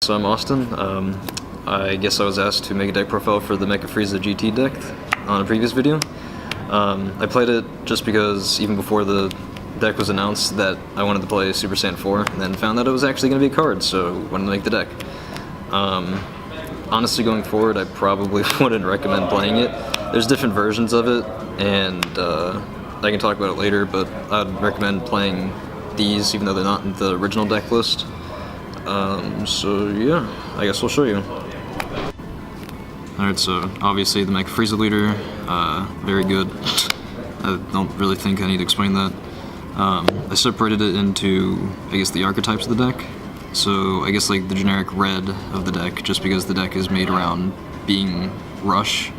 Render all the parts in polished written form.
So I'm Austin. I guess I was asked to make a deck profile for the Mecha Frieza GT deck on a previous video. I played it just because even before the deck was announced that I wanted to play Super Saiyan 4, and then found that it was actually going to be a card, so wanted to make the deck. Honestly, going forward, I probably wouldn't recommend playing it. There's different versions of it, and I can talk about it later, but I'd recommend playing these even though they're not in the original deck list. So yeah, I guess we'll show you. Alright, so obviously the Mecha Frieza leader, very good. I don't really think I need to explain that. I separated it into, I guess, the archetypes of the deck. So I guess like the generic red of the deck, just because the deck is made around being Rush.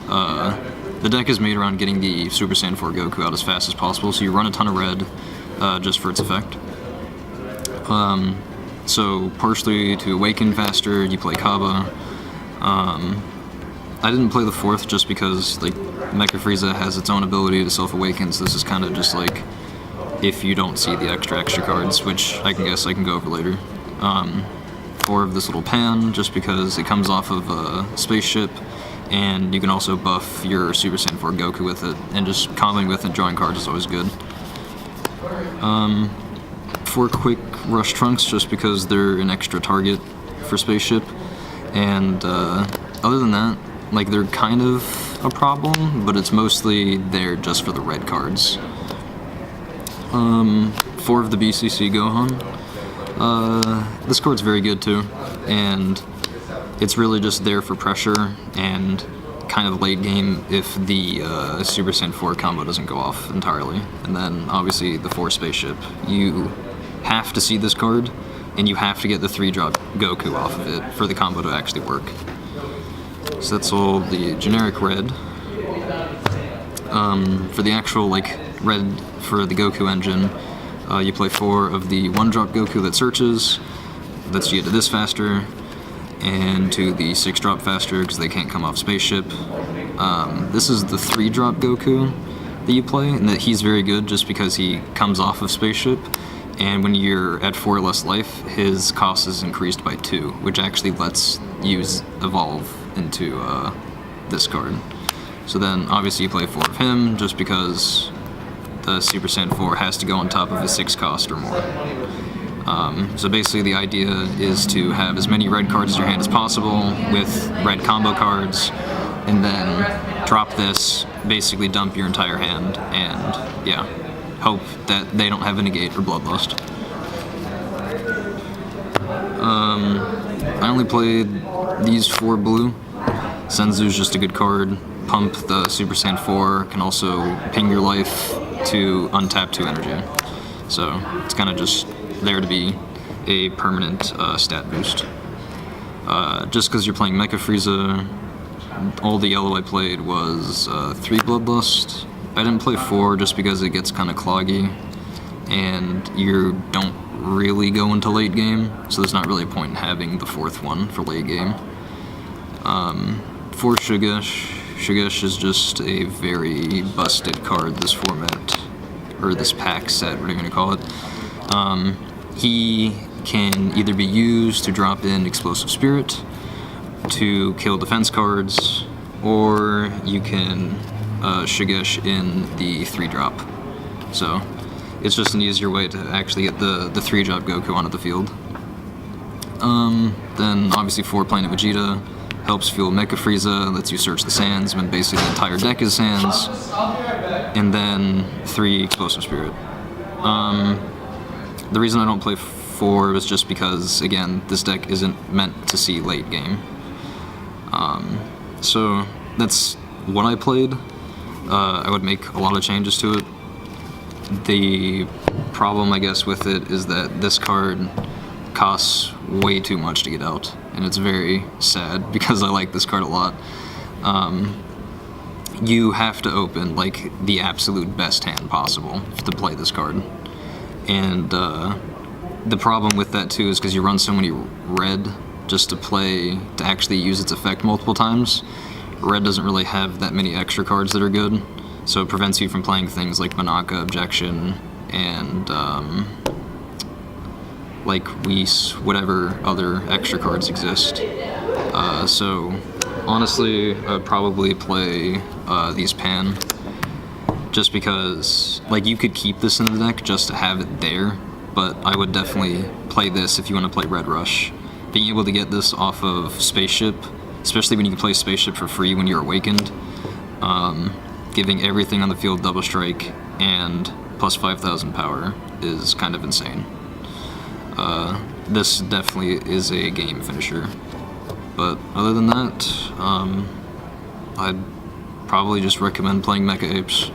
The deck is made around getting the Super Saiyan 4 Goku out as fast as possible, so you run a ton of red just for its effect. So partially to awaken faster, you play Kaba. I didn't play the fourth just because like Mecha Frieza has its own ability to self-awaken, so this is kind of just like if you don't see the extra cards, which I can go over later. 4 of this little pan, just because it comes off of a spaceship, and you can also buff your Super Saiyan 4 Goku with it, and just comboing with it, drawing cards is always good. 4 quick Rush Trunks, just because they're an extra target for spaceship, and other than that, like, they're kind of a problem, but it's mostly there just for the red cards. 4 of the BCC Gohan. This card's very good too, and it's really just there for pressure and kind of late game if the Super Saiyan 4 combo doesn't go off entirely. And then obviously the 4 spaceship. You have to see this card, and you have to get the 3-drop Goku off of it for the combo to actually work. So that's all the generic red. For the actual like red for the Goku engine, you play 4 of the 1-drop Goku that searches, lets you get to this faster, and to the 6-drop faster because they can't come off spaceship. This is the 3-drop Goku that you play, and that he's very good just because he comes off of spaceship, and when you're at 4 or less life, his cost is increased by 2, which actually lets you evolve into this card. So then obviously you play 4 of him just because the Super Saiyan 4 has to go on top of a 6 cost or more. So basically the idea is to have as many red cards in your hand as possible with red combo cards, and then drop this, basically dump your entire hand, and yeah, hope that they don't have a negate or bloodlust. I only played these 4 blue. Senzu's just a good card. Pump the Super Saiyan 4, can also ping your life to untap 2 energy. So it's kind of just there to be a permanent stat boost. Just because you're playing Mecha Frieza, all the yellow I played was 3 Bloodlust. I didn't play 4 just because it gets kind of cloggy, and you don't really go into late game, so there's not really a point in having the 4th one for late game. 4 Shugesh. Shugesh is just a very busted card this format, or this pack set, whatever you're going to call it. He can either be used to drop in Explosive Spirit to kill defense cards, or you can Shugesh in the 3-drop. So it's just an easier way to actually get the 3-drop Goku onto the field. Then obviously 4 Planet Vegeta helps fuel Mecha Frieza, lets you search the sands when basically the entire deck is sands, and then 3 Explosive Spirit. The reason I don't play 4 is just because, again, this deck isn't meant to see late game. So that's what I played. I would make a lot of changes to it. The problem, I guess, with it is that this card costs way too much to get out, and it's very sad because I like this card a lot. You have to open like the absolute best hand possible to play this card, and the problem with that too is because you run so many red just to actually use its effect multiple times. Red doesn't really have that many extra cards that are good, so it prevents you from playing things like Manaka, Objection, and like Whis, whatever other extra cards exist. So honestly, I would probably play these Pan, just because like you could keep this in the deck just to have it there, but I would definitely play this if you want to play Red Rush. Being able to get this off of Spaceship, especially when you can play Spaceship for free when you're awakened, giving everything on the field double strike and plus 5,000 power is kind of insane. This definitely is a game finisher. But other than that, I'd probably just recommend playing Mecha Apes.